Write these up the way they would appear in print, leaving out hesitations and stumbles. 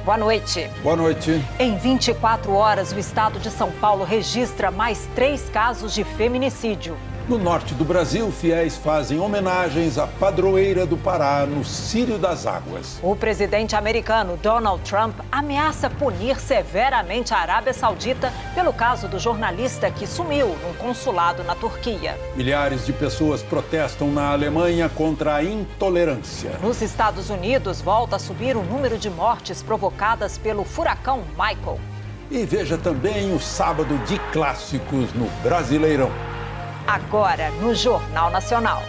Boa noite. Boa noite. Em 24 horas, o estado de São Paulo registra mais 3 casos de feminicídio. No norte do Brasil, fiéis fazem homenagens à padroeira do Pará, no Círio das Águas. O presidente americano Donald Trump ameaça punir severamente a Arábia Saudita pelo caso do jornalista que sumiu num consulado na Turquia. Milhares de pessoas protestam na Alemanha contra a intolerância. Nos Estados Unidos, volta a subir o número de mortes provocadas pelo furacão Michael. E veja também o sábado de clássicos no Brasileirão. Agora, no Jornal Nacional.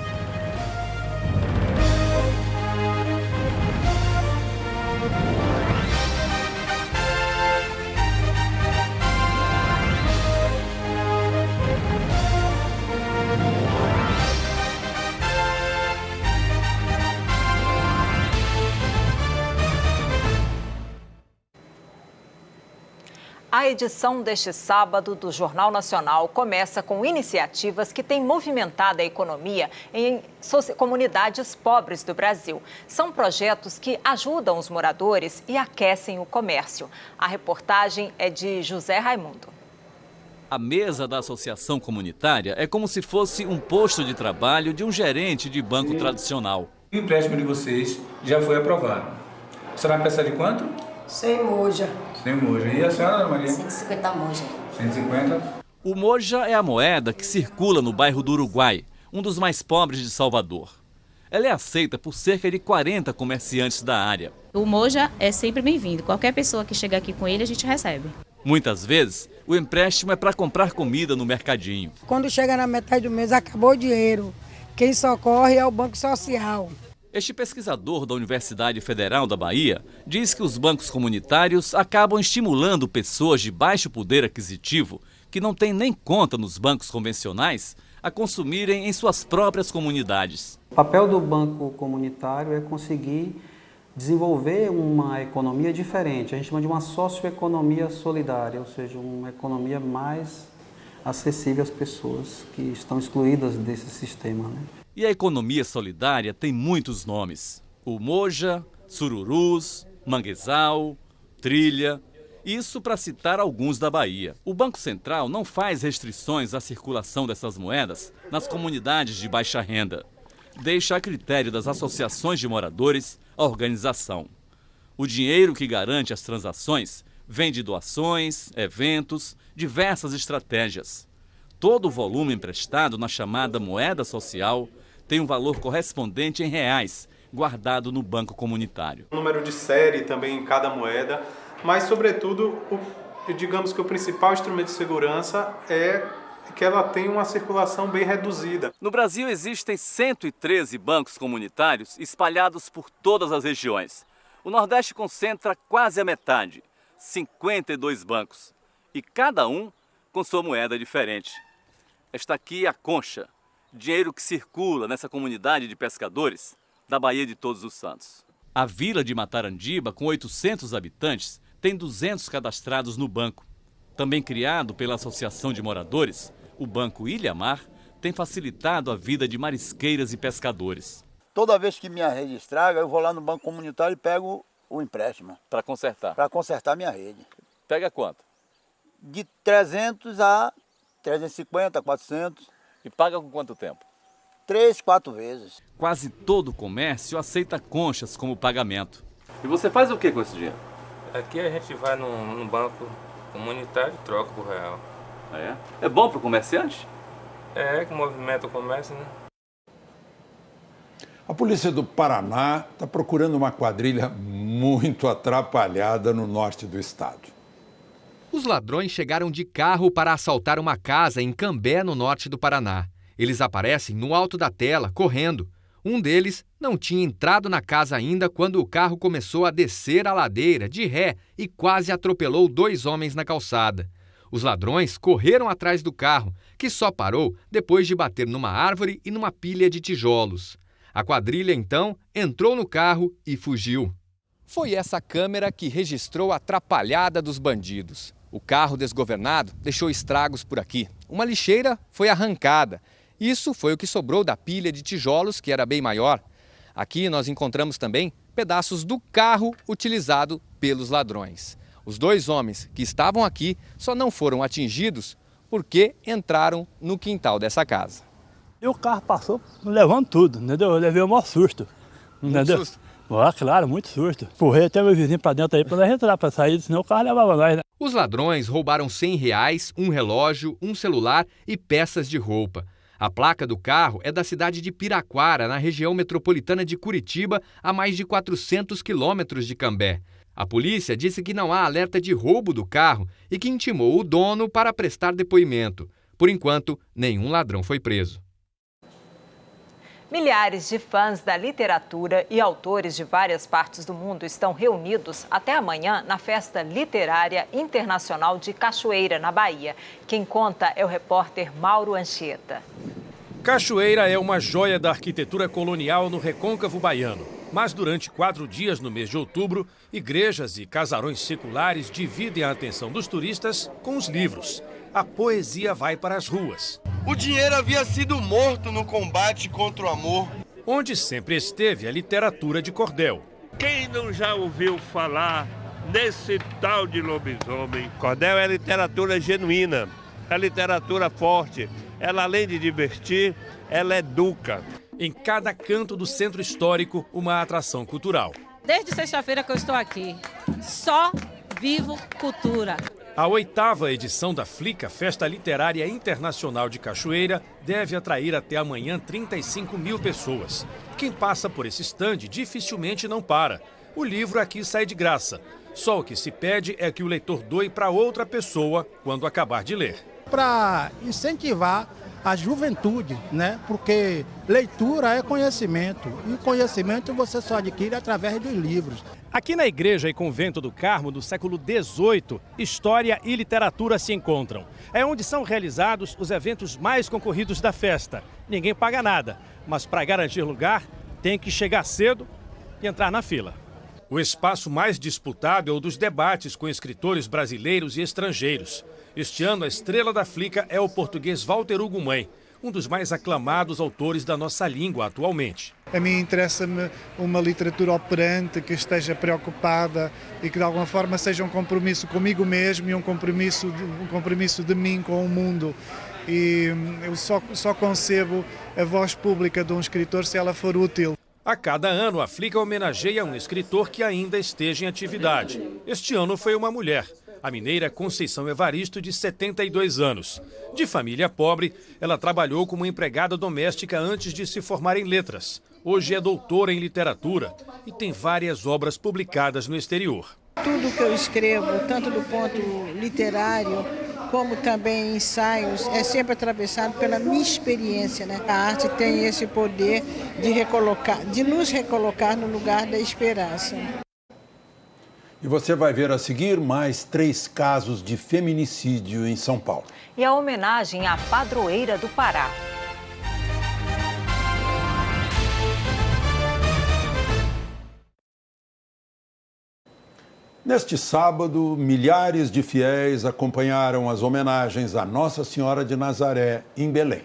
A edição deste sábado do Jornal Nacional começa com iniciativas que têm movimentado a economia em comunidades pobres do Brasil. São projetos que ajudam os moradores e aquecem o comércio. A reportagem é de José Raimundo. A mesa da associação comunitária é como se fosse um posto de trabalho de um gerente de banco tradicional. O empréstimo de vocês já foi aprovado. A senhora vai precisar de quanto? 100 moja. 100 moja. E a senhora, Maria? 150 moja. 150. O moja é a moeda que circula no bairro do Uruguai, um dos mais pobres de Salvador. Ela é aceita por cerca de 40 comerciantes da área. O moja é sempre bem-vindo. Qualquer pessoa que chegar aqui com ele, a gente recebe. Muitas vezes, o empréstimo é para comprar comida no mercadinho. Quando chega na metade do mês, acabou o dinheiro. Quem socorre é o Banco Social. Este pesquisador da Universidade Federal da Bahia diz que os bancos comunitários acabam estimulando pessoas de baixo poder aquisitivo, que não têm nem conta nos bancos convencionais, a consumirem em suas próprias comunidades. O papel do banco comunitário é conseguir desenvolver uma economia diferente. A gente chama de uma socioeconomia solidária, ou seja, uma economia mais acessível às pessoas que estão excluídas desse sistema, né? E a economia solidária tem muitos nomes. O moja, sururus, manguezal, trilha. Isso para citar alguns da Bahia. O Banco Central não faz restrições à circulação dessas moedas nas comunidades de baixa renda. Deixa a critério das associações de moradores a organização. O dinheiro que garante as transações vem de doações, eventos, diversas estratégias. Todo o volume emprestado na chamada moeda social tem um valor correspondente em reais, guardado no banco comunitário. O número de série também em cada moeda, mas sobretudo, digamos que o principal instrumento de segurança é que ela tem uma circulação bem reduzida. No Brasil existem 113 bancos comunitários espalhados por todas as regiões. O Nordeste concentra quase a metade, 52 bancos, e cada um com sua moeda diferente. Está aqui a concha, dinheiro que circula nessa comunidade de pescadores da Baía de Todos os Santos. A vila de Matarandiba, com 800 habitantes, tem 200 cadastrados no banco. Também criado pela Associação de Moradores, o Banco Ilhamar tem facilitado a vida de marisqueiras e pescadores. Toda vez que minha rede estraga, eu vou lá no banco comunitário e pego o empréstimo. Para consertar? Para consertar minha rede. Pega quanto? De 300 a 350, 400. E paga com quanto tempo? 3, 4 vezes. Quase todo o comércio aceita conchas como pagamento. E você faz o que com esse dinheiro? Aqui a gente vai no banco comunitário e troca por real. Ah, é? É bom para o comerciante? É, que movimenta o comércio, né? A polícia do Paraná está procurando uma quadrilha muito atrapalhada no norte do estado. Os ladrões chegaram de carro para assaltar uma casa em Cambé, no norte do Paraná. Eles aparecem no alto da tela, correndo. Um deles não tinha entrado na casa ainda quando o carro começou a descer a ladeira de ré e quase atropelou 2 homens na calçada. Os ladrões correram atrás do carro, que só parou depois de bater numa árvore e numa pilha de tijolos. A quadrilha, então, entrou no carro e fugiu. Foi essa câmera que registrou a atrapalhada dos bandidos. O carro desgovernado deixou estragos por aqui. Uma lixeira foi arrancada. Isso foi o que sobrou da pilha de tijolos, que era bem maior. Aqui nós encontramos também pedaços do carro utilizado pelos ladrões. Os 2 homens que estavam aqui só não foram atingidos porque entraram no quintal dessa casa. E o carro passou levando tudo, entendeu? Eu levei o maior susto, entendeu? Muito susto? Claro, muito susto. Empurrei até meu vizinho para dentro aí para nós entrar, para sair, senão o carro levava nós, né? Os ladrões roubaram R$100, um relógio, um celular e peças de roupa. A placa do carro é da cidade de Piraquara, na região metropolitana de Curitiba, a mais de 400 quilômetros de Cambé. A polícia disse que não há alerta de roubo do carro e que intimou o dono para prestar depoimento. Por enquanto, nenhum ladrão foi preso. Milhares de fãs da literatura e autores de várias partes do mundo estão reunidos até amanhã na Festa Literária Internacional de Cachoeira, na Bahia. Quem conta é o repórter Mauro Anchieta. Cachoeira é uma joia da arquitetura colonial no recôncavo baiano. Mas durante 4 dias no mês de outubro, igrejas e casarões seculares dividem a atenção dos turistas com os livros. A poesia vai para as ruas. O dinheiro havia sido morto no combate contra o amor. Onde sempre esteve a literatura de cordel. Quem não já ouviu falar nesse tal de lobisomem? Cordel é literatura genuína, é literatura forte. Ela, além de divertir, ela educa. Em cada canto do centro histórico, uma atração cultural. Desde sexta-feira que eu estou aqui, só vivo cultura. A 8ª edição da FLICA, Festa Literária Internacional de Cachoeira, deve atrair até amanhã 35 mil pessoas. Quem passa por esse estande dificilmente não para. O livro aqui sai de graça. Só o que se pede é que o leitor doe para outra pessoa quando acabar de ler. Para incentivar a juventude, né? Porque leitura é conhecimento e conhecimento você só adquire através dos livros. Aqui na Igreja e Convento do Carmo, do século XVIII, história e literatura se encontram. É onde são realizados os eventos mais concorridos da festa. Ninguém paga nada, mas para garantir lugar, tem que chegar cedo e entrar na fila. O espaço mais disputado é o dos debates com escritores brasileiros e estrangeiros. Este ano, a estrela da FLICA é o português Walter Hugo Mãe, um dos mais aclamados autores da nossa língua atualmente. A mim interessa-me uma literatura operante, que esteja preocupada e que de alguma forma seja um compromisso comigo mesmo e um compromisso de mim com o mundo. E eu só concebo a voz pública de um escritor se ela for útil. A cada ano, a FLICA homenageia um escritor que ainda esteja em atividade. Este ano foi uma mulher, a mineira Conceição Evaristo, de 72 anos. De família pobre, ela trabalhou como empregada doméstica antes de se formar em letras. Hoje é doutora em literatura e tem várias obras publicadas no exterior. Tudo que eu escrevo, tanto do ponto literário como também ensaios, é sempre atravessado pela minha experiência, né? A arte tem esse poder de nos recolocar no lugar da esperança. E você vai ver a seguir mais 3 casos de feminicídio em São Paulo. E a homenagem à padroeira do Pará. Neste sábado, milhares de fiéis acompanharam as homenagens à Nossa Senhora de Nazaré, em Belém.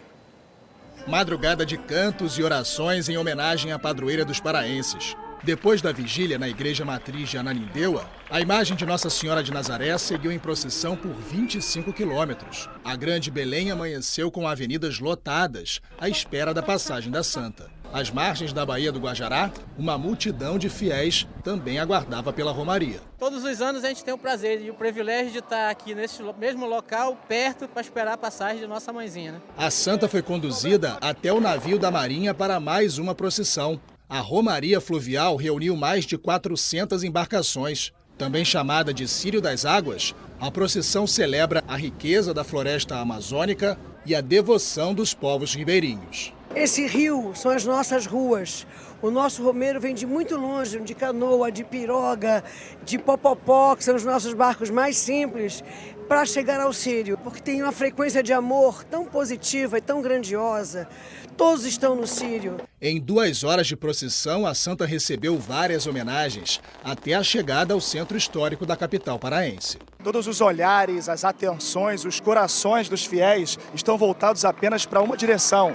Madrugada de cantos e orações em homenagem à padroeira dos paraenses. Depois da vigília na Igreja Matriz de Ananindeua, a imagem de Nossa Senhora de Nazaré seguiu em procissão por 25 quilômetros. A Grande Belém amanheceu com avenidas lotadas, à espera da passagem da Santa. Às margens da Baía do Guajará, uma multidão de fiéis também aguardava pela romaria. Todos os anos a gente tem o prazer e o privilégio de estar aqui nesse mesmo local, perto, para esperar a passagem de Nossa Mãezinha, né? A Santa foi conduzida até o navio da Marinha para mais uma procissão. A Romaria Fluvial reuniu mais de 400 embarcações. Também chamada de Círio das Águas, a procissão celebra a riqueza da floresta amazônica e a devoção dos povos ribeirinhos. Esse rio são as nossas ruas. O nosso romeiro vem de muito longe, de canoa, de piroga, de popopó, que são os nossos barcos mais simples, para chegar ao Círio, porque tem uma frequência de amor tão positiva e tão grandiosa. Todos estão no Círio. Em 2 horas de procissão, a Santa recebeu várias homenagens, até a chegada ao centro histórico da capital paraense. Todos os olhares, as atenções, os corações dos fiéis estão voltados apenas para uma direção.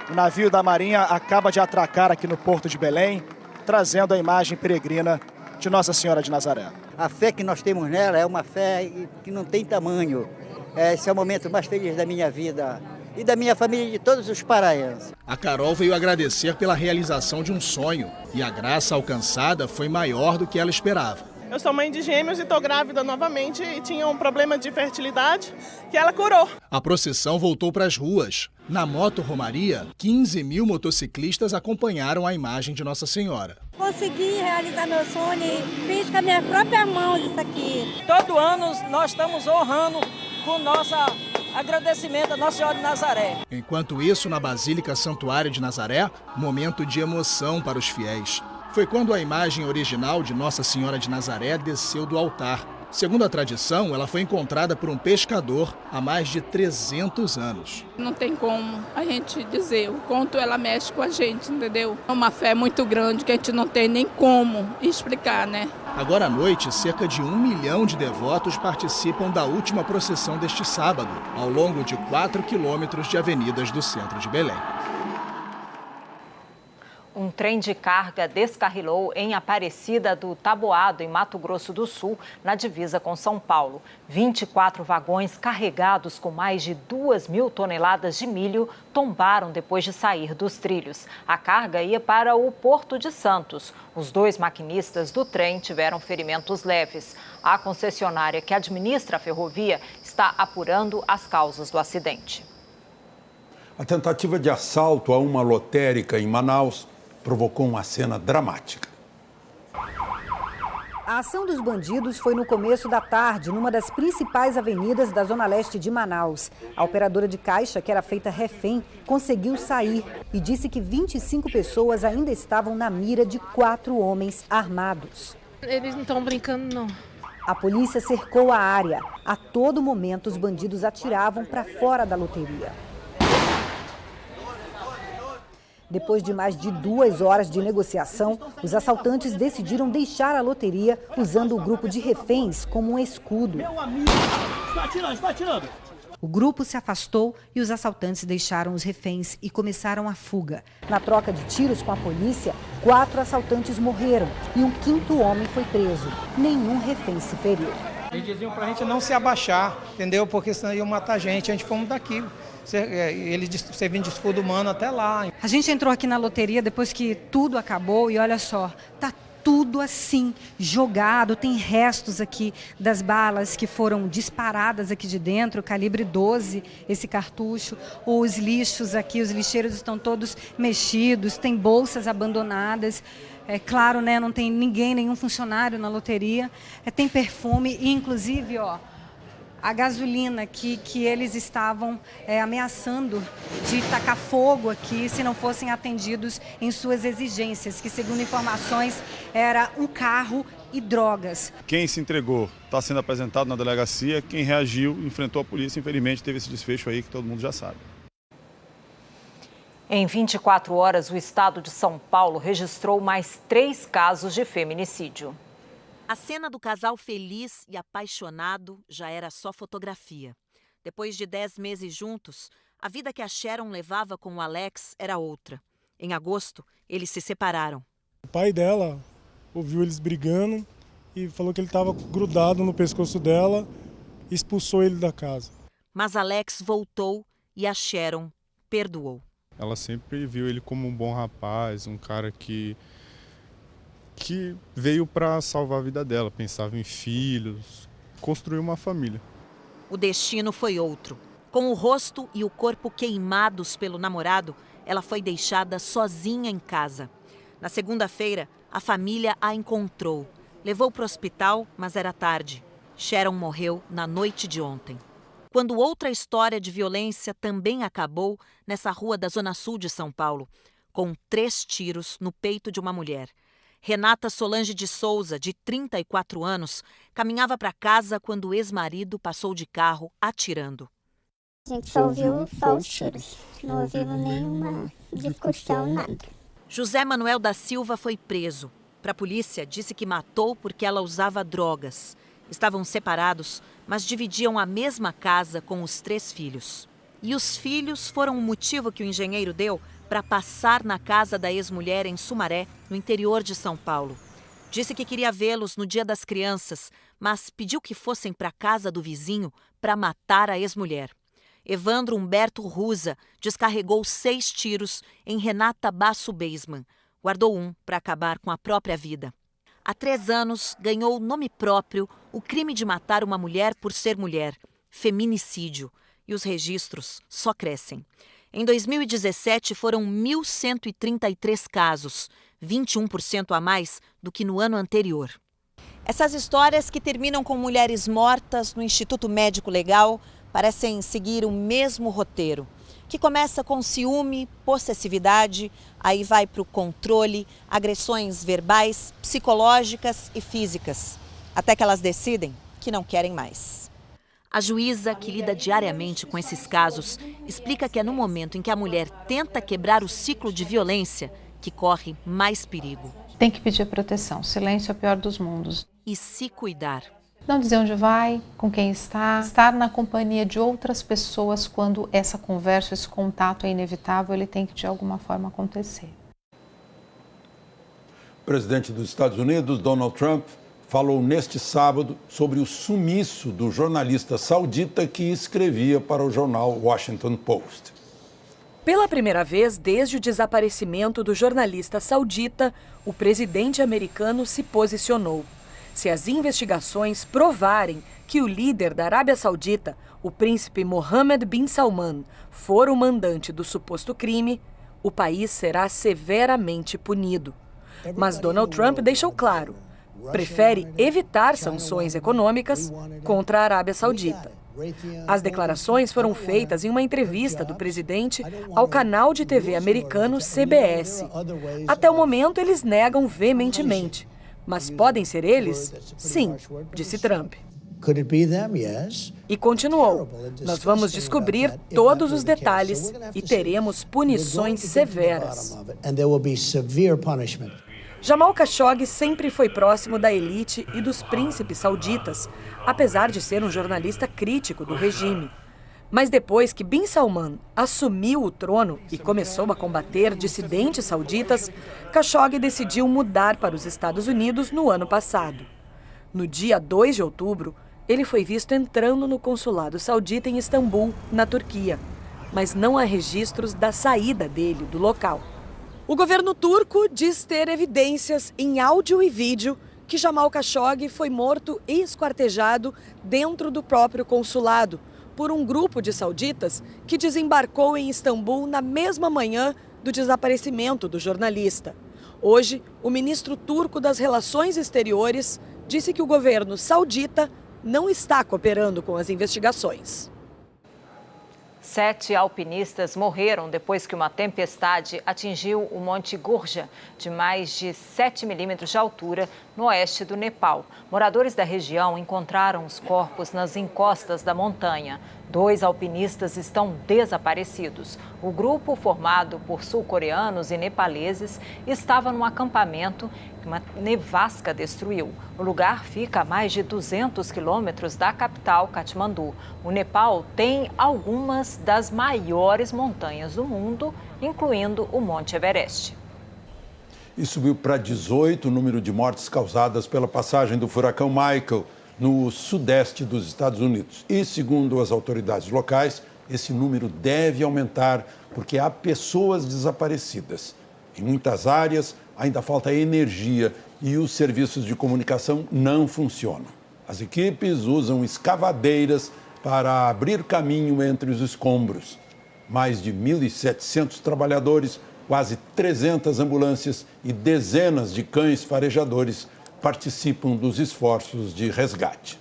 O navio da Marinha acaba de atracar aqui no Porto de Belém, trazendo a imagem peregrina de Nossa Senhora de Nazaré. A fé que nós temos nela é uma fé que não tem tamanho. Esse é o momento mais feliz da minha vida e da minha família e de todos os paraenses. A Carol veio agradecer pela realização de um sonho e a graça alcançada foi maior do que ela esperava. Eu sou mãe de gêmeos e estou grávida novamente e tinha um problema de fertilidade que ela curou. A procissão voltou para as ruas. Na moto Romaria, 15 mil motociclistas acompanharam a imagem de Nossa Senhora. Consegui realizar meu sonho e fiz com a minha própria mão isso aqui. Todo ano nós estamos honrando com nosso agradecimento a Nossa Senhora de Nazaré. Enquanto isso, na Basílica Santuário de Nazaré, momento de emoção para os fiéis. Foi quando a imagem original de Nossa Senhora de Nazaré desceu do altar. Segundo a tradição, ela foi encontrada por um pescador há mais de 300 anos. Não tem como a gente dizer o quanto ela mexe com a gente, entendeu? É uma fé muito grande que a gente não tem nem como explicar, né? Agora à noite, cerca de 1 milhão de devotos participam da última procissão deste sábado, ao longo de 4 quilômetros de avenidas do centro de Belém. Um trem de carga descarrilou em Aparecida do Taboado, em Mato Grosso do Sul, na divisa com São Paulo. 24 vagões carregados com mais de 2.000 toneladas de milho tombaram depois de sair dos trilhos. A carga ia para o Porto de Santos. Os 2 maquinistas do trem tiveram ferimentos leves. A concessionária que administra a ferrovia está apurando as causas do acidente. A tentativa de assalto a uma lotérica em Manaus provocou uma cena dramática. A ação dos bandidos foi no começo da tarde, numa das principais avenidas da zona leste de Manaus. A operadora de caixa, que era feita refém, conseguiu sair e disse que 25 pessoas ainda estavam na mira de 4 homens armados. Eles não estão brincando, não. A polícia cercou a área. A todo momento, os bandidos atiravam para fora da loteria. Depois de mais de 2 horas de negociação, os assaltantes decidiram deixar a loteria usando o grupo de reféns como um escudo. O grupo se afastou e os assaltantes deixaram os reféns e começaram a fuga. Na troca de tiros com a polícia, 4 assaltantes morreram e um 5º homem foi preso. Nenhum refém se feriu. Eles diziam pra gente não se abaixar, entendeu? Porque senão iam matar a gente fomos daqui. Eles servindo de escudo humano até lá. A gente entrou aqui na loteria depois que tudo acabou e olha só, tá tudo assim, jogado, tem restos aqui das balas que foram disparadas aqui de dentro, calibre 12, esse cartucho, os lixos aqui, os lixeiros estão todos mexidos, tem bolsas abandonadas. É claro, né, não tem ninguém, nenhum funcionário na loteria, tem perfume e inclusive, ó, a gasolina que eles estavam ameaçando de tacar fogo aqui se não fossem atendidos em suas exigências, que segundo informações era um carro e drogas. Quem se entregou está sendo apresentado na delegacia, quem reagiu enfrentou a polícia, infelizmente teve esse desfecho aí que todo mundo já sabe. Em 24 horas, o estado de São Paulo registrou mais 3 casos de feminicídio. A cena do casal feliz e apaixonado já era só fotografia. Depois de 10 meses juntos, a vida que a Sharon levava com o Alex era outra. Em agosto, eles se separaram. O pai dela ouviu eles brigando e falou que ele estava grudado no pescoço dela e expulsou ele da casa. Mas Alex voltou e a Sharon perdoou. Ela sempre viu ele como um bom rapaz, um cara que veio para salvar a vida dela, pensava em filhos, construir uma família. O destino foi outro. Com o rosto e o corpo queimados pelo namorado, ela foi deixada sozinha em casa. Na segunda-feira, a família a encontrou. Levou para o hospital, mas era tarde. Sharon morreu na noite de ontem. Quando outra história de violência também acabou nessa rua da Zona Sul de São Paulo, com 3 tiros no peito de uma mulher. Renata Solange de Souza, de 34 anos, caminhava para casa quando o ex-marido passou de carro atirando. A gente só ouviu só os tiros, não ouvimos nenhuma discussão, nada. José Manuel da Silva foi preso. Para a polícia, disse que matou porque ela usava drogas. Estavam separados, mas dividiam a mesma casa com os 3 filhos. E os filhos foram o motivo que o engenheiro deu para passar na casa da ex-mulher em Sumaré, no interior de São Paulo. Disse que queria vê-los no Dia das Crianças, mas pediu que fossem para a casa do vizinho para matar a ex-mulher. Evandro Humberto Rusa descarregou 6 tiros em Renata Basso Beisman. Guardou um para acabar com a própria vida. Há 3 anos, ganhou nome próprio o crime de matar uma mulher por ser mulher, feminicídio. E os registros só crescem. Em 2017, foram 1.133 casos, 21% a mais do que no ano anterior. Essas histórias que terminam com mulheres mortas no Instituto Médico Legal parecem seguir o mesmo roteiro, que começa com ciúme, possessividade, aí vai para o controle, agressões verbais, psicológicas e físicas, até que elas decidem que não querem mais. A juíza, que lida diariamente com esses casos, explica que é no momento em que a mulher tenta quebrar o ciclo de violência que corre mais perigo. Tem que pedir proteção, silêncio é o pior dos mundos. E se cuidar. Não dizer onde vai, com quem está, estar na companhia de outras pessoas quando essa conversa, esse contato é inevitável, ele tem que de alguma forma acontecer. O presidente dos Estados Unidos, Donald Trump, falou neste sábado sobre o sumiço do jornalista saudita que escrevia para o jornal Washington Post. Pela primeira vez desde o desaparecimento do jornalista saudita, o presidente americano se posicionou. Se as investigações provarem que o líder da Arábia Saudita, o príncipe Mohammed bin Salman, for o mandante do suposto crime, o país será severamente punido. Mas Donald Trump deixou claro, prefere evitar sanções econômicas contra a Arábia Saudita. As declarações foram feitas em uma entrevista do presidente ao canal de TV americano CBS. Até o momento, eles negam veementemente. Mas podem ser eles? Sim, disse Trump. E continuou, nós vamos descobrir todos os detalhes e teremos punições severas. Jamal Khashoggi sempre foi próximo da elite e dos príncipes sauditas, apesar de ser um jornalista crítico do regime. Mas depois que Bin Salman assumiu o trono e começou a combater dissidentes sauditas, Khashoggi decidiu mudar para os Estados Unidos no ano passado. No dia 2 de outubro, ele foi visto entrando no consulado saudita em Istambul, na Turquia. Mas não há registros da saída dele do local. O governo turco diz ter evidências em áudio e vídeo que Jamal Khashoggi foi morto e esquartejado dentro do próprio consulado por um grupo de sauditas que desembarcou em Istambul na mesma manhã do desaparecimento do jornalista. Hoje, o ministro turco das Relações Exteriores disse que o governo saudita não está cooperando com as investigações. 7 alpinistas morreram depois que uma tempestade atingiu o Monte Gurja, de mais de 7 milímetros de altura, no oeste do Nepal. Moradores da região encontraram os corpos nas encostas da montanha. 2 alpinistas estão desaparecidos. O grupo, formado por sul-coreanos e nepaleses, estava num acampamento que uma nevasca destruiu. O lugar fica a mais de 200 quilômetros da capital, Katmandu. O Nepal tem algumas das maiores montanhas do mundo, incluindo o Monte Everest. E subiu para 18 o número de mortes causadas pela passagem do furacão Michael no sudeste dos Estados Unidos. E, segundo as autoridades locais, esse número deve aumentar porque há pessoas desaparecidas. Em muitas áreas, ainda falta energia e os serviços de comunicação não funcionam. As equipes usam escavadeiras para abrir caminho entre os escombros. Mais de 1.700 trabalhadores, quase 300 ambulâncias e dezenas de cães farejadores participam dos esforços de resgate.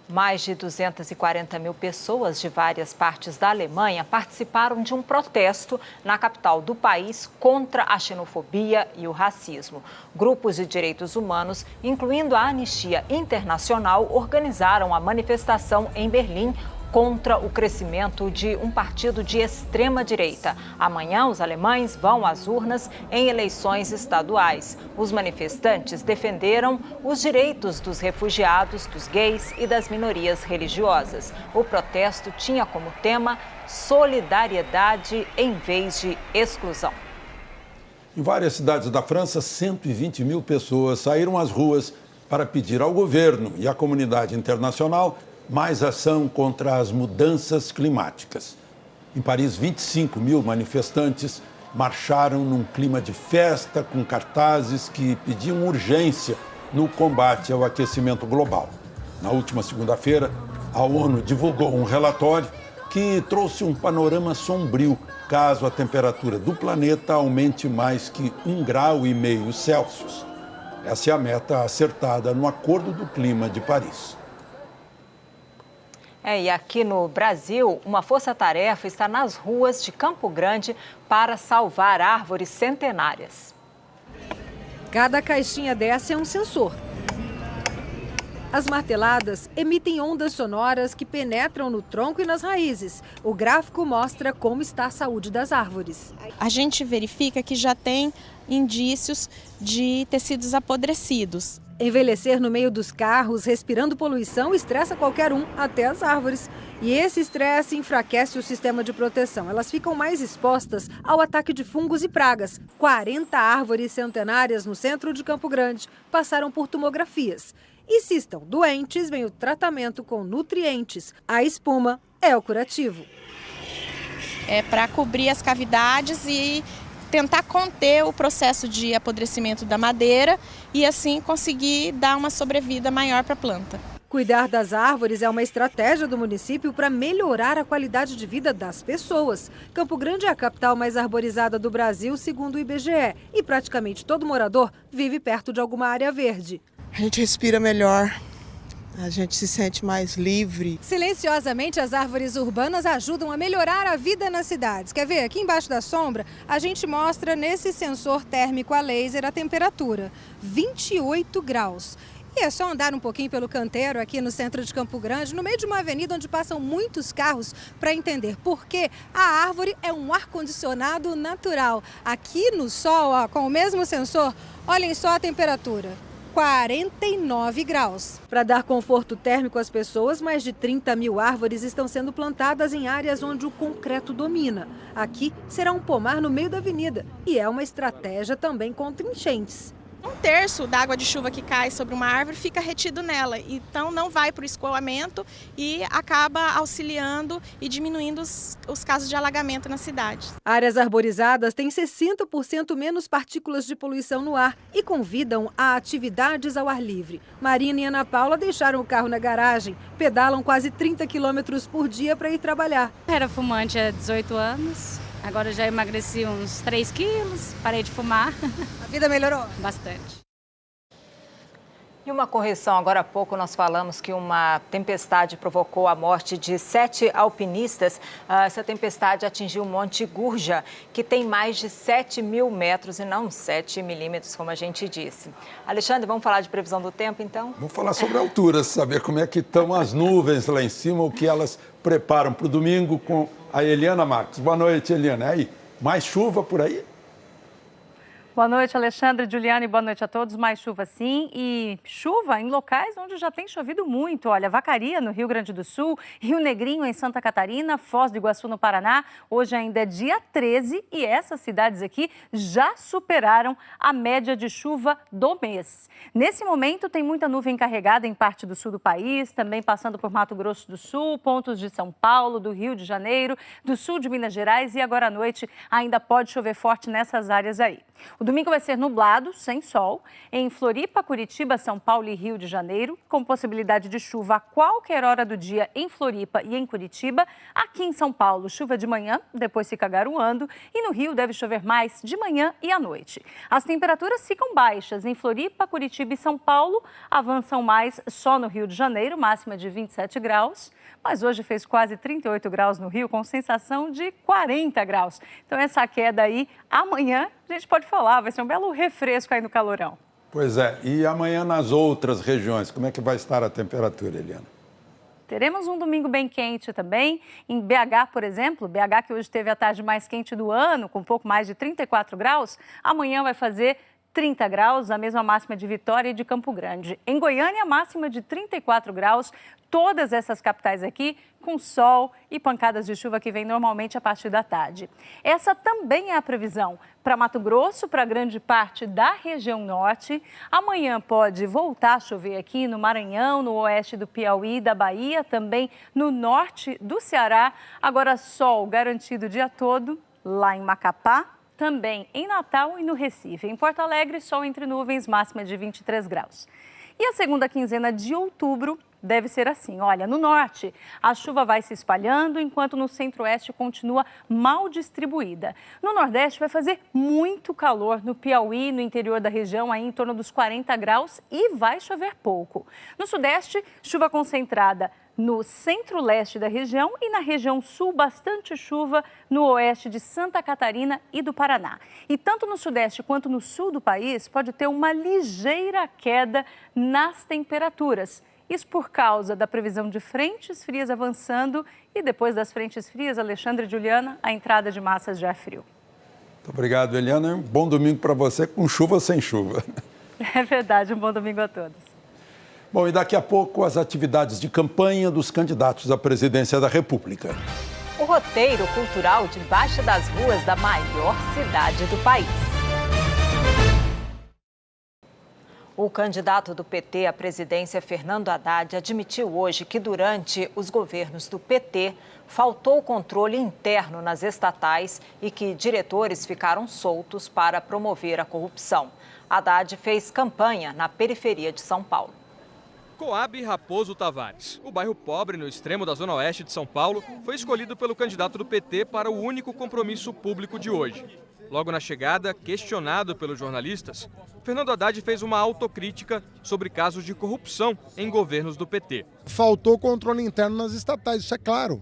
Mais de 240 mil pessoas de várias partes da Alemanha participaram de um protesto na capital do país contra a xenofobia e o racismo. Grupos de direitos humanos, incluindo a Anistia Internacional, organizaram a manifestação em Berlim contra o crescimento de um partido de extrema-direita. Amanhã, os alemães vão às urnas em eleições estaduais. Os manifestantes defenderam os direitos dos refugiados, dos gays e das minorias religiosas. O protesto tinha como tema solidariedade em vez de exclusão. Em várias cidades da França, 120 mil pessoas saíram às ruas para pedir ao governo e à comunidade internacional mais ação contra as mudanças climáticas. Em Paris, 25 mil manifestantes marcharam num clima de festa, com cartazes que pediam urgência no combate ao aquecimento global. Na última segunda-feira, a ONU divulgou um relatório que trouxe um panorama sombrio caso a temperatura do planeta aumente mais que 1,5 graus Celsius. Essa é a meta acertada no Acordo do Clima de Paris. E aqui no Brasil, uma força-tarefa está nas ruas de Campo Grande para salvar árvores centenárias. Cada caixinha dessa é um sensor. As marteladas emitem ondas sonoras que penetram no tronco e nas raízes. O gráfico mostra como está a saúde das árvores. A gente verifica que já tem indícios de tecidos apodrecidos. Envelhecer no meio dos carros, respirando poluição, estressa qualquer um, até as árvores. E esse estresse enfraquece o sistema de proteção. Elas ficam mais expostas ao ataque de fungos e pragas. 40 árvores centenárias no centro de Campo Grande passaram por tomografias. E se estão doentes, vem o tratamento com nutrientes. A espuma é o curativo. É para cobrir as cavidades e tentar conter o processo de apodrecimento da madeira e assim conseguir dar uma sobrevida maior para a planta. Cuidar das árvores é uma estratégia do município para melhorar a qualidade de vida das pessoas. Campo Grande é a capital mais arborizada do Brasil, segundo o IBGE, e praticamente todo morador vive perto de alguma área verde. A gente respira melhor, a gente se sente mais livre. Silenciosamente, as árvores urbanas ajudam a melhorar a vida nas cidades. Quer ver? Aqui embaixo da sombra, a gente mostra nesse sensor térmico a laser a temperatura, 28 graus. E é só andar um pouquinho pelo canteiro aqui no centro de Campo Grande, no meio de uma avenida onde passam muitos carros, para entender por que a árvore é um ar-condicionado natural. Aqui no sol, ó, com o mesmo sensor, olhem só a temperatura. 49 graus. Para dar conforto térmico às pessoas, mais de 30 mil árvores estão sendo plantadas em áreas onde o concreto domina. Aqui será um pomar no meio da avenida e é uma estratégia também contra enchentes. 1/3 da água de chuva que cai sobre uma árvore fica retido nela, então não vai para o escoamento e acaba auxiliando e diminuindo os casos de alagamento na cidade. Áreas arborizadas têm 60% menos partículas de poluição no ar e convidam a atividades ao ar livre. Marina e Ana Paula deixaram o carro na garagem, pedalam quase 30 quilômetros por dia para ir trabalhar. Era fumante há 18 anos. Agora eu já emagreci uns 3 quilos, parei de fumar. A vida melhorou? Bastante. E uma correção, agora há pouco nós falamos que uma tempestade provocou a morte de 7 alpinistas. Essa tempestade atingiu o Monte Gurja, que tem mais de 7.000 metros e não 7 milímetros, como a gente disse. Alexandre, vamos falar de previsão do tempo, então? Vamos falar sobre alturas, saber como é que estão as nuvens lá em cima, o que elas preparam para o domingo com a Eliana Marques. Boa noite, Eliana. E aí, mais chuva por aí? Boa noite, Alexandre, Juliana, e boa noite a todos. Mais chuva sim, e chuva em locais onde já tem chovido muito. Olha, Vacaria, no Rio Grande do Sul, Rio Negrinho, em Santa Catarina, Foz do Iguaçu, no Paraná. Hoje ainda é dia 13 e essas cidades aqui já superaram a média de chuva do mês. Nesse momento, tem muita nuvem carregada em parte do sul do país, também passando por Mato Grosso do Sul, pontos de São Paulo, do Rio de Janeiro, do sul de Minas Gerais, e agora à noite ainda pode chover forte nessas áreas aí. O domingo vai ser nublado, sem sol, em Floripa, Curitiba, São Paulo e Rio de Janeiro, com possibilidade de chuva a qualquer hora do dia em Floripa e em Curitiba. Aqui em São Paulo, chuva de manhã, depois fica garoando, e no Rio deve chover mais de manhã e à noite. As temperaturas ficam baixas em Floripa, Curitiba e São Paulo, avançam mais só no Rio de Janeiro, máxima de 27 graus, mas hoje fez quase 38 graus no Rio, com sensação de 40 graus. Então essa queda aí, amanhã, a gente pode falar, vai ser um belo refresco aí no calorão. Pois é, e amanhã nas outras regiões, como é que vai estar a temperatura, Eliana? Teremos um domingo bem quente também. Em BH, por exemplo, BH que hoje teve a tarde mais quente do ano, com um pouco mais de 34 graus, amanhã vai fazer 30 graus, a mesma máxima de Vitória e de Campo Grande. Em Goiânia, a máxima de 34 graus. Todas essas capitais aqui com sol e pancadas de chuva que vem normalmente a partir da tarde. Essa também é a previsão para Mato Grosso, para grande parte da região norte. Amanhã pode voltar a chover aqui no Maranhão, no oeste do Piauí e da Bahia, também no norte do Ceará. Agora sol garantido o dia todo lá em Macapá, também em Natal e no Recife. Em Porto Alegre, sol entre nuvens, máxima de 23 graus. E a segunda quinzena de outubro deve ser assim. Olha, no norte, a chuva vai se espalhando, enquanto no centro-oeste continua mal distribuída. No nordeste vai fazer muito calor, no Piauí, no interior da região, aí em torno dos 40 graus e vai chover pouco. No sudeste, chuva concentrada no centro-leste da região e na região sul, bastante chuva no oeste de Santa Catarina e do Paraná. E tanto no sudeste quanto no sul do país pode ter uma ligeira queda nas temperaturas. Isso por causa da previsão de frentes frias avançando e depois das frentes frias, Alexandre e Juliana, a entrada de massas de ar frio. Muito obrigado, Eliana. Um bom domingo para você, com chuva ou sem chuva. É verdade, um bom domingo a todos. Bom, e daqui a pouco as atividades de campanha dos candidatos à presidência da República. O roteiro cultural debaixo das ruas da maior cidade do país. O candidato do PT à presidência, Fernando Haddad, admitiu hoje que durante os governos do PT faltou controle interno nas estatais e que diretores ficaram soltos para promover a corrupção. Haddad fez campanha na periferia de São Paulo. Coab Raposo Tavares, o bairro pobre no extremo da zona oeste de São Paulo, foi escolhido pelo candidato do PT para o único compromisso público de hoje. Logo na chegada, questionado pelos jornalistas, Fernando Haddad fez uma autocrítica sobre casos de corrupção em governos do PT. Faltou controle interno nas estatais, isso é claro.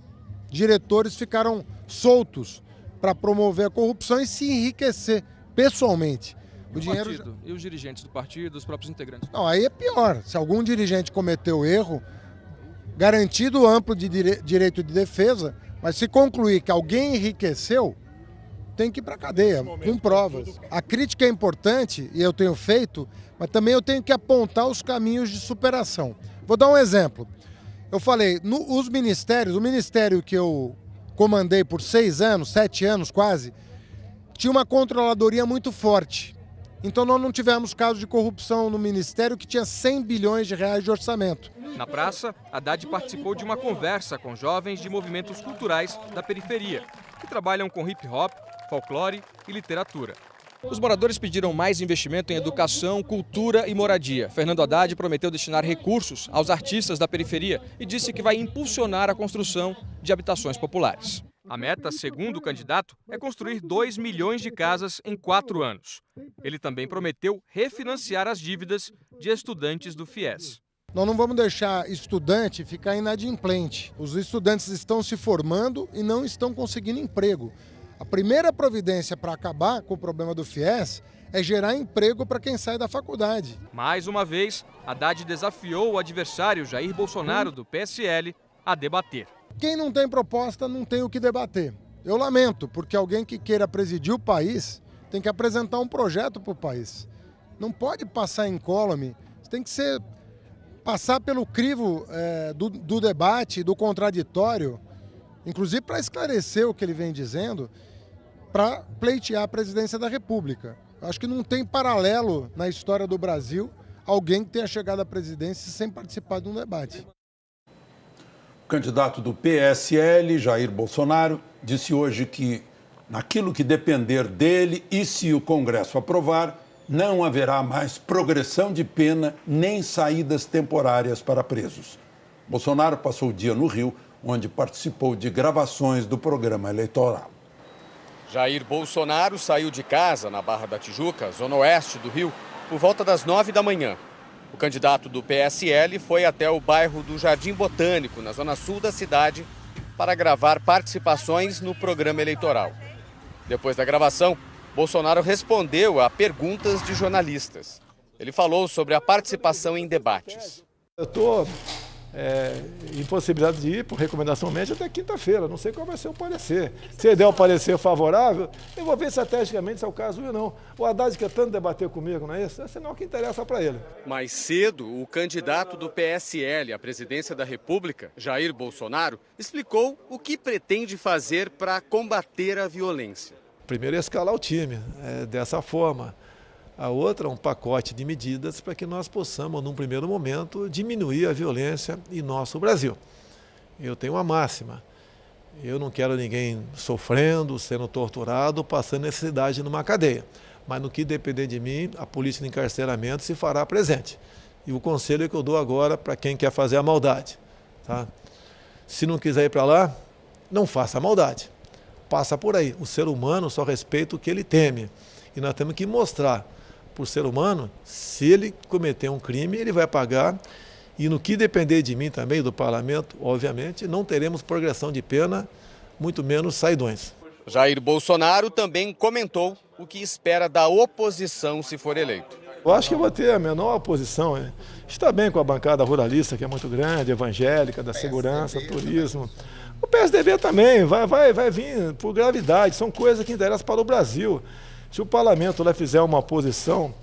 Diretores ficaram soltos para promover a corrupção e se enriquecer pessoalmente. O dinheiro... E os dirigentes do partido, os próprios integrantes? Não, aí é pior. Se algum dirigente cometeu erro, garantido amplo de direito de defesa, mas se concluir que alguém enriqueceu, tem que ir para a cadeia, com provas. A crítica é importante, e eu tenho feito, mas também eu tenho que apontar os caminhos de superação. Vou dar um exemplo. Eu falei, os ministérios, o ministério que eu comandei por 6 anos, 7 anos quase, tinha uma controladoria muito forte. Então nós não tivemos casos de corrupção no ministério que tinha 100 bilhões de reais de orçamento. Na praça, Haddad participou de uma conversa com jovens de movimentos culturais da periferia, que trabalham com hip-hop, folclore e literatura. Os moradores pediram mais investimento em educação, cultura e moradia. Fernando Haddad prometeu destinar recursos aos artistas da periferia e disse que vai impulsionar a construção de habitações populares. A meta, segundo o candidato, é construir 2 milhões de casas em 4 anos. Ele também prometeu refinanciar as dívidas de estudantes do FIES. Nós não vamos deixar estudante ficar inadimplente. Os estudantes estão se formando e não estão conseguindo emprego. A primeira providência para acabar com o problema do FIES é gerar emprego para quem sai da faculdade. Mais uma vez, Haddad desafiou o adversário Jair Bolsonaro, do PSL, a debater. Quem não tem proposta não tem o que debater. Eu lamento, porque alguém que queira presidir o país tem que apresentar um projeto para o país. Não pode passar incólume, tem que passar pelo crivo do debate, do contraditório, inclusive para esclarecer o que ele vem dizendo, para pleitear a presidência da República. Acho que não tem paralelo na história do Brasil alguém que tenha chegado à presidência sem participar de um debate. O candidato do PSL, Jair Bolsonaro, disse hoje que, naquilo que depender dele e se o Congresso aprovar, não haverá mais progressão de pena nem saídas temporárias para presos. Bolsonaro passou o dia no Rio, onde participou de gravações do programa eleitoral. Jair Bolsonaro saiu de casa na Barra da Tijuca, zona oeste do Rio, por volta das 9 da manhã. O candidato do PSL foi até o bairro do Jardim Botânico, na zona sul da cidade, para gravar participações no programa eleitoral. Depois da gravação, Bolsonaro respondeu a perguntas de jornalistas. Ele falou sobre a participação em debates. Eu estou impossibilidade de ir por recomendação médica até quinta-feira. Não sei qual vai ser o parecer. Se ele der o parecer favorável, eu vou ver estrategicamente se é o caso ou não. O Haddad quer tanto debater comigo, não é isso? Esse não é o que interessa para ele. Mais cedo, o candidato do PSL à presidência da República, Jair Bolsonaro, explicou o que pretende fazer para combater a violência. Primeiro é escalar o time, dessa forma. A outra é um pacote de medidas para que nós possamos, num primeiro momento, diminuir a violência em nosso Brasil. Eu tenho uma máxima, eu não quero ninguém sofrendo, sendo torturado, passando necessidade numa cadeia. Mas no que depender de mim, a polícia de encarceramento se fará presente. E o conselho que eu dou agora para quem quer fazer a maldade. Tá? Se não quiser ir para lá, não faça a maldade. Passa por aí. O ser humano só respeita o que ele teme. E nós temos que mostrar para o ser humano, se ele cometer um crime, ele vai pagar. E no que depender de mim também, do parlamento, obviamente, não teremos progressão de pena, muito menos saidões. Jair Bolsonaro também comentou o que espera da oposição se for eleito. Eu acho que eu vou ter a menor oposição. Está bem com a bancada ruralista, que é muito grande, evangélica, da segurança, turismo. O PSDB também vai vir por gravidade, são coisas que interessam para o Brasil. Se o parlamento lá fizer uma oposição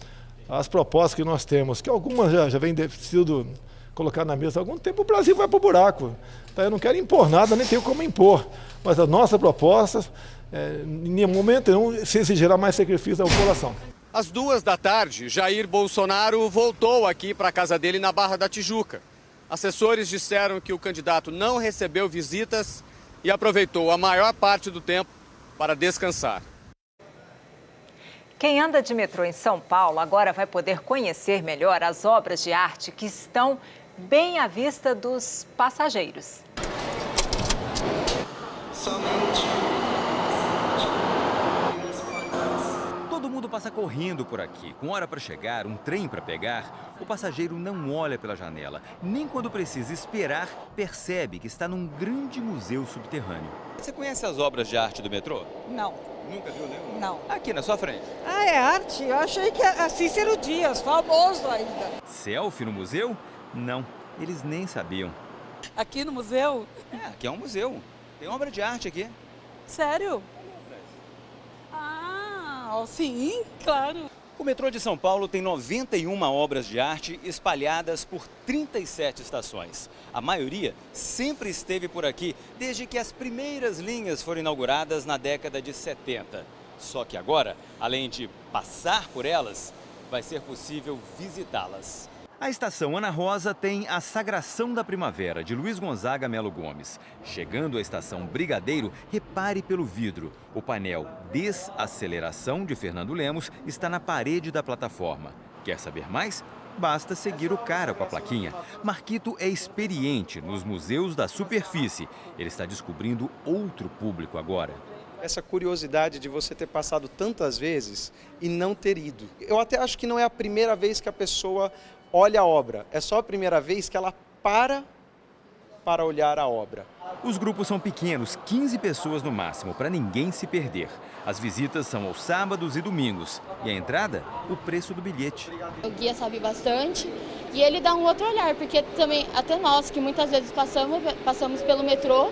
às propostas que nós temos, que algumas já vêm sido colocadas na mesa há algum tempo, o Brasil vai para o buraco. Tá? Eu não quero impor nada, nem tenho como impor. Mas as nossas propostas, em nenhum momento nenhum, se exigirá mais sacrifício da população. Às 14h, Jair Bolsonaro voltou aqui para a casa dele na Barra da Tijuca. Assessores disseram que o candidato não recebeu visitas e aproveitou a maior parte do tempo para descansar. Quem anda de metrô em São Paulo agora vai poder conhecer melhor as obras de arte que estão bem à vista dos passageiros. Todo mundo passa correndo por aqui. Com hora para chegar, um trem para pegar, o passageiro não olha pela janela. Nem quando precisa esperar, percebe que está num grande museu subterrâneo. Você conhece as obras de arte do metrô? Não. Nunca viu nenhuma? Não. Aqui na sua frente. Ah, é arte? Eu achei que era Cícero Dias, famoso ainda. Selfie no museu? Não, eles nem sabiam. Aqui no museu? Aqui é um museu. Tem obra de arte aqui. Sério? Ah, sim, claro. O metrô de São Paulo tem 91 obras de arte espalhadas por 37 estações. A maioria sempre esteve por aqui desde que as primeiras linhas foram inauguradas na década de 70. Só que agora, além de passar por elas, vai ser possível visitá-las. A estação Ana Rosa tem A Sagração da Primavera, de Luiz Gonzaga Melo Gomes. Chegando à estação Brigadeiro, repare pelo vidro. O painel Desaceleração, de Fernando Lemos, está na parede da plataforma. Quer saber mais? Basta seguir o cara com a plaquinha. Marquito é experiente nos museus da superfície. Ele está descobrindo outro público agora. Essa curiosidade de você ter passado tantas vezes e não ter ido. Eu até acho que não é a primeira vez que a pessoa olha a obra, é só a primeira vez que ela para olhar a obra. Os grupos são pequenos, 15 pessoas no máximo, para ninguém se perder. As visitas são aos sábados e domingos. E a entrada, o preço do bilhete. O guia sabe bastante e ele dá um outro olhar, porque também até nós, que muitas vezes passamos pelo metrô,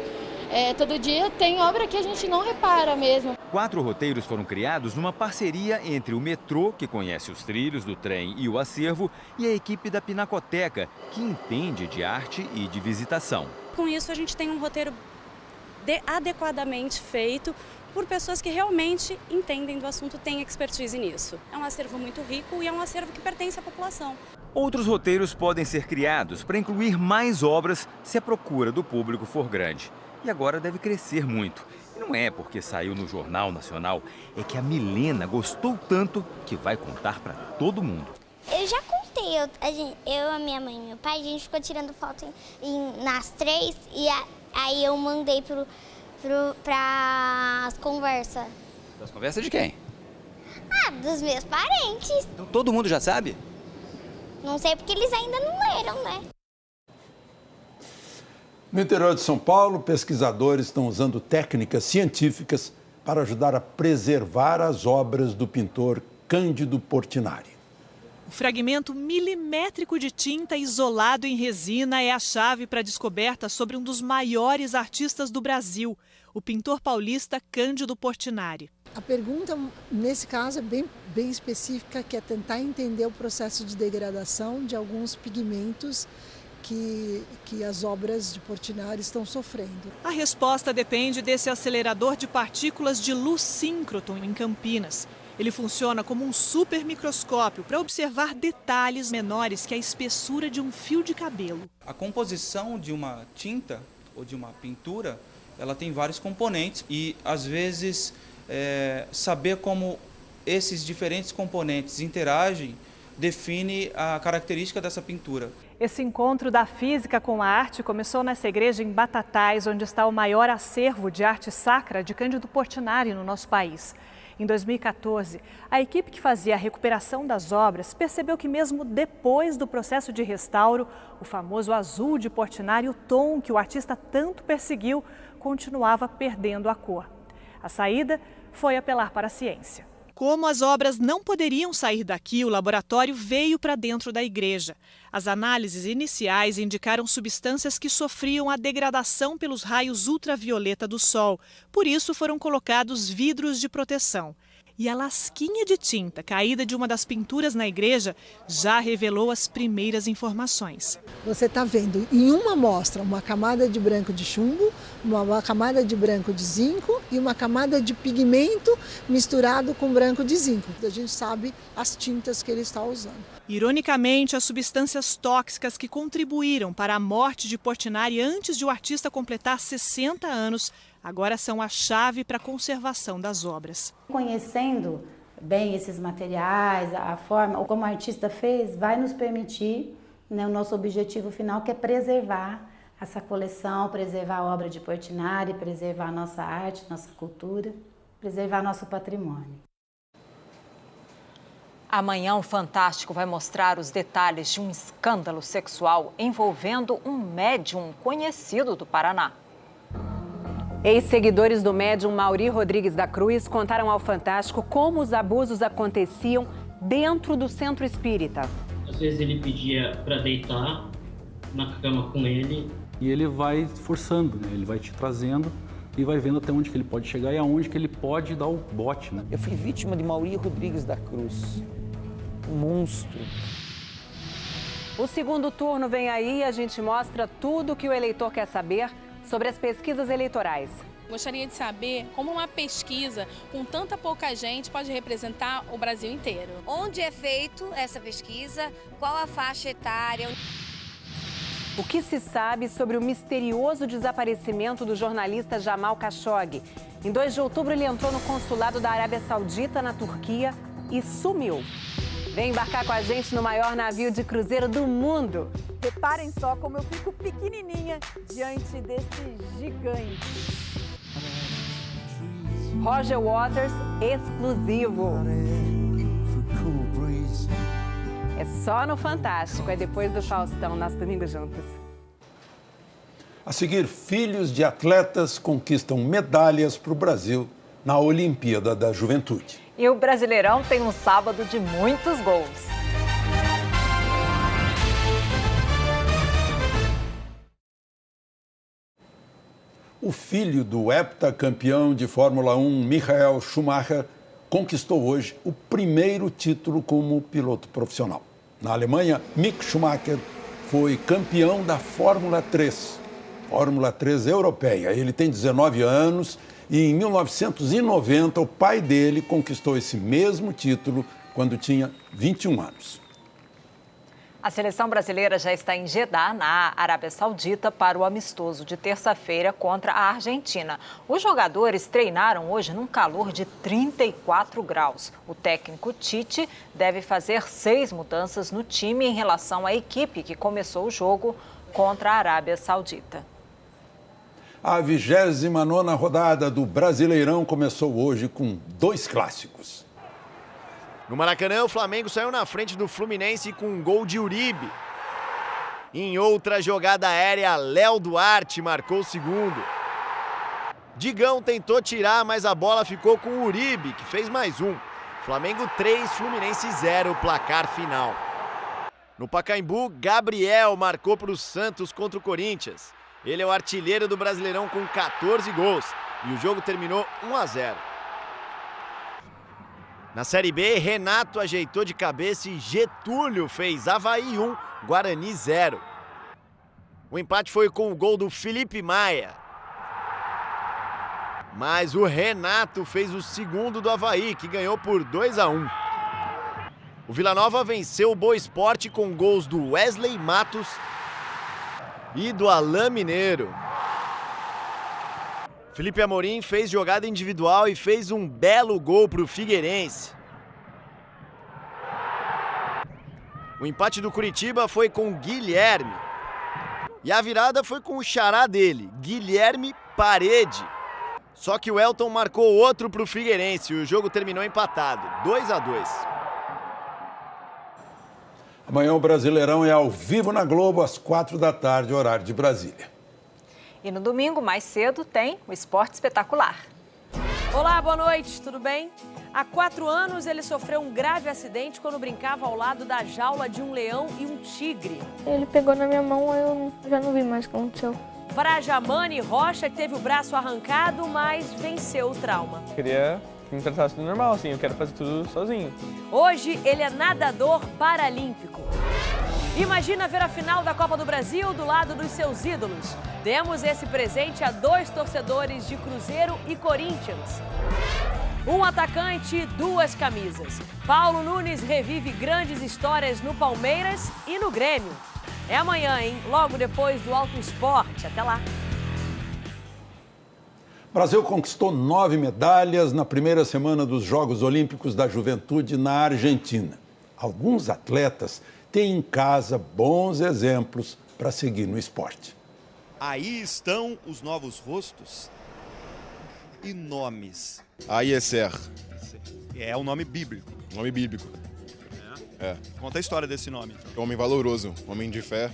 todo dia tem obra que a gente não repara mesmo. 4 roteiros foram criados numa parceria entre o metrô, que conhece os trilhos do trem e o acervo, e a equipe da Pinacoteca, que entende de arte e de visitação. Com isso, a gente tem um roteiro adequadamente feito por pessoas que realmente entendem do assunto, têm expertise nisso. É um acervo muito rico e é um acervo que pertence à população. Outros roteiros podem ser criados para incluir mais obras se a procura do público for grande. E agora deve crescer muito. E não é porque saiu no Jornal Nacional, é que a Milena gostou tanto que vai contar para todo mundo. Eu já contei, eu, a minha mãe e meu pai, a gente ficou tirando foto nas 3 e aí eu mandei para as conversas. Das conversas de quem? Dos meus parentes. Então todo mundo já sabe? Não sei porque eles ainda não leram, né? No interior de São Paulo, pesquisadores estão usando técnicas científicas para ajudar a preservar as obras do pintor Cândido Portinari. O fragmento milimétrico de tinta isolado em resina é a chave para a descoberta sobre um dos maiores artistas do Brasil, o pintor paulista Cândido Portinari. A pergunta, nesse caso, é bem específica, que é tentar entender o processo de degradação de alguns pigmentos que as obras de Portinari estão sofrendo. A resposta depende desse acelerador de partículas de luz síncroton em Campinas. Ele funciona como um supermicroscópio para observar detalhes menores que a espessura de um fio de cabelo. A composição de uma tinta ou de uma pintura, ela tem vários componentes e, às vezes, saber como esses diferentes componentes interagem define a característica dessa pintura. Esse encontro da física com a arte começou nessa igreja em Batatais, onde está o maior acervo de arte sacra de Cândido Portinari no nosso país. Em 2014, a equipe que fazia a recuperação das obras percebeu que mesmo depois do processo de restauro, o famoso azul de Portinari, o tom que o artista tanto perseguiu, continuava perdendo a cor. A saída foi apelar para a ciência. Como as obras não poderiam sair daqui, o laboratório veio para dentro da igreja. As análises iniciais indicaram substâncias que sofriam a degradação pelos raios ultravioleta do sol. Por isso foram colocados vidros de proteção. E a lasquinha de tinta caída de uma das pinturas na igreja já revelou as primeiras informações. Você está vendo em uma amostra uma camada de branco de chumbo, uma camada de branco de zinco e uma camada de pigmento misturado com branco de zinco. A gente sabe as tintas que ele está usando. Ironicamente, as substâncias tóxicas que contribuíram para a morte de Portinari antes de o artista completar 60 anos agora são a chave para a conservação das obras. Conhecendo bem esses materiais, a forma como o artista fez, vai nos permitir, né, o nosso objetivo final, que é preservar essa coleção, preservar a obra de Portinari, preservar a nossa arte, nossa cultura, preservar nosso patrimônio. Amanhã o Fantástico vai mostrar os detalhes de um escândalo sexual envolvendo um médium conhecido do Paraná. Ex-seguidores do médium Mauri Rodrigues da Cruz contaram ao Fantástico como os abusos aconteciam dentro do centro espírita. Às vezes ele pedia para deitar na cama com ele. E ele vai forçando, né? Ele vai te trazendo e vai vendo até onde que ele pode chegar e aonde que ele pode dar o bote, né? Eu fui vítima de Mauri Rodrigues da Cruz, um monstro. O segundo turno vem aí e a gente mostra tudo o que o eleitor quer saber sobre as pesquisas eleitorais. Gostaria de saber como uma pesquisa com tanta pouca gente pode representar o Brasil inteiro. Onde é feita essa pesquisa? Qual a faixa etária? O que se sabe sobre o misterioso desaparecimento do jornalista Jamal Khashoggi? Em 2 de outubro, ele entrou no consulado da Arábia Saudita, na Turquia, e sumiu. Vem embarcar com a gente no maior navio de cruzeiro do mundo. Reparem só como eu fico pequenininha diante desse gigante. Roger Waters, exclusivo. É só no Fantástico, é depois do Faustão, nosso domingo juntos. A seguir, filhos de atletas conquistam medalhas para o Brasil na Olimpíada da Juventude. E o Brasileirão tem um sábado de muitos gols. O filho do heptacampeão de Fórmula 1, Michael Schumacher, conquistou hoje o primeiro título como piloto profissional. Na Alemanha, Mick Schumacher foi campeão da Fórmula 3 europeia. Ele tem 19 anos e em 1990 o pai dele conquistou esse mesmo título quando tinha 21 anos. A seleção brasileira já está em Jeddah, na Arábia Saudita, para o amistoso de terça-feira contra a Argentina. Os jogadores treinaram hoje num calor de 34 graus. O técnico Tite deve fazer 6 mudanças no time em relação à equipe que começou o jogo contra a Arábia Saudita. A 29ª rodada do Brasileirão começou hoje com 2 clássicos. No Maracanã, o Flamengo saiu na frente do Fluminense com um gol de Uribe. Em outra jogada aérea, Léo Duarte marcou o segundo. Digão tentou tirar, mas a bola ficou com o Uribe, que fez mais um. Flamengo 3, Fluminense 0, placar final. No Pacaembu, Gabriel marcou para o Santos contra o Corinthians. Ele é o artilheiro do Brasileirão com 14 gols e o jogo terminou 1-0. Na Série B, Renato ajeitou de cabeça e Getúlio fez Avaí 1, Guarani 0. O empate foi com o gol do Felipe Maia. Mas o Renato fez o segundo do Avaí, que ganhou por 2-1. O Vila Nova venceu o Boa Esporte com gols do Wesley Matos e do Alain Mineiro. Felipe Amorim fez jogada individual e fez um belo gol para o Figueirense. O empate do Curitiba foi com Guilherme. E a virada foi com o xará dele, Guilherme Parede. Só que o Elton marcou outro para o Figueirense e o jogo terminou empatado, 2-2. Amanhã o Brasileirão é ao vivo na Globo, às 4h, horário de Brasília. E no domingo, mais cedo, tem o Esporte Espetacular. Olá, boa noite, tudo bem? Há 4 anos ele sofreu um grave acidente quando brincava ao lado da jaula de um leão e um tigre. Ele pegou na minha mão, eu já não vi mais o que aconteceu. Vrajamani Rocha teve o braço arrancado, mas venceu o trauma. Queria que me tratasse tudo normal, assim, eu quero fazer tudo sozinho. Hoje ele é nadador paralímpico. Imagina ver a final da Copa do Brasil do lado dos seus ídolos. Demos esse presente a 2 torcedores de Cruzeiro e Corinthians. Um atacante, 2 camisas. Paulo Nunes revive grandes histórias no Palmeiras e no Grêmio. É amanhã, hein? Logo depois do Auto Esporte. Até lá. O Brasil conquistou 9 medalhas na primeira semana dos Jogos Olímpicos da Juventude na Argentina. Alguns atletas têm em casa bons exemplos para seguir no esporte. Aí estão os novos rostos e nomes. Aieser. É um nome bíblico. Nome bíblico. É. Conta a história desse nome. Homem valoroso, homem de fé,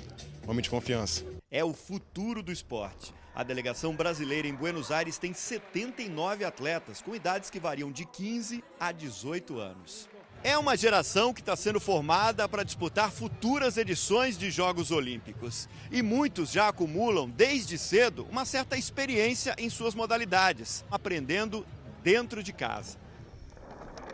homem de confiança. É o futuro do esporte. A delegação brasileira em Buenos Aires tem 79 atletas com idades que variam de 15 a 18 anos. É uma geração que está sendo formada para disputar futuras edições de Jogos Olímpicos. E muitos já acumulam, desde cedo, uma certa experiência em suas modalidades, aprendendo dentro de casa.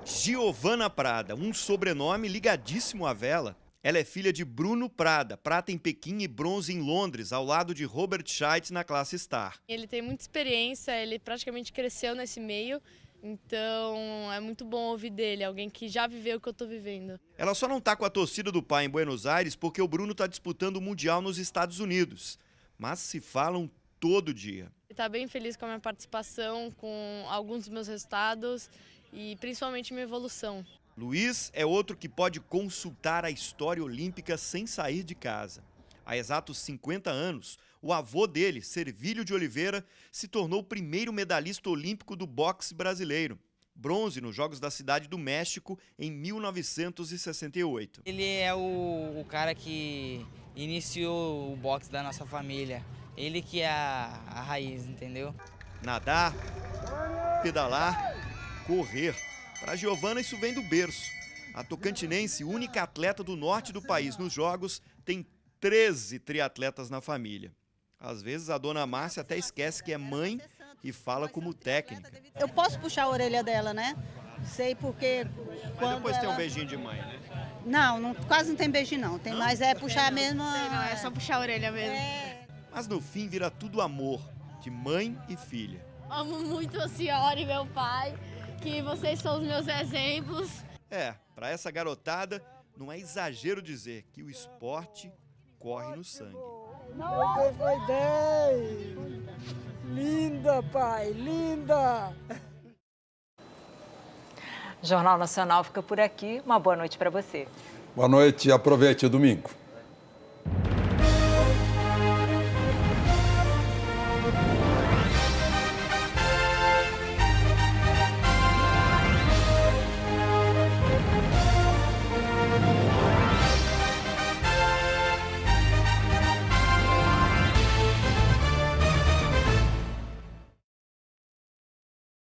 Giovana Prada, um sobrenome ligadíssimo à vela. Ela é filha de Bruno Prada, prata em Pequim e bronze em Londres, ao lado de Robert Scheidt na classe Star. Ele tem muita experiência, ele praticamente cresceu nesse meio, então é muito bom ouvir dele, alguém que já viveu o que eu estou vivendo. Ela só não está com a torcida do pai em Buenos Aires porque o Bruno está disputando o Mundial nos Estados Unidos, mas se falam todo dia. Está bem feliz com a minha participação, com alguns dos meus resultados e principalmente minha evolução. Luiz é outro que pode consultar a história olímpica sem sair de casa. Há exatos 50 anos, o avô dele, Servílio de Oliveira, se tornou o primeiro medalhista olímpico do boxe brasileiro. Bronze nos Jogos da Cidade do México em 1968. Ele é o cara que iniciou o boxe da nossa família. Ele que é a raiz, entendeu? Nadar, pedalar, correr. Para Giovana isso vem do berço. A tocantinense, única atleta do norte do país nos Jogos, tem 13 triatletas na família. Às vezes a dona Márcia até esquece que é mãe e fala como técnica. Eu posso puxar a orelha dela, né? Sei porque... Mas depois tem um beijinho de mãe, né? Não, quase não tem beijinho não. Tem mais é puxar mesmo... Não, é só puxar a orelha mesmo. Mas no fim vira tudo amor, de mãe e filha. Amo muito a senhora e meu pai, que vocês são os meus exemplos. Para essa garotada, não é exagero dizer que o esporte corre no sangue. Nossa, foi 10! Linda, pai, linda! Jornal Nacional fica por aqui. Uma boa noite para você. Boa noite e aproveite o domingo.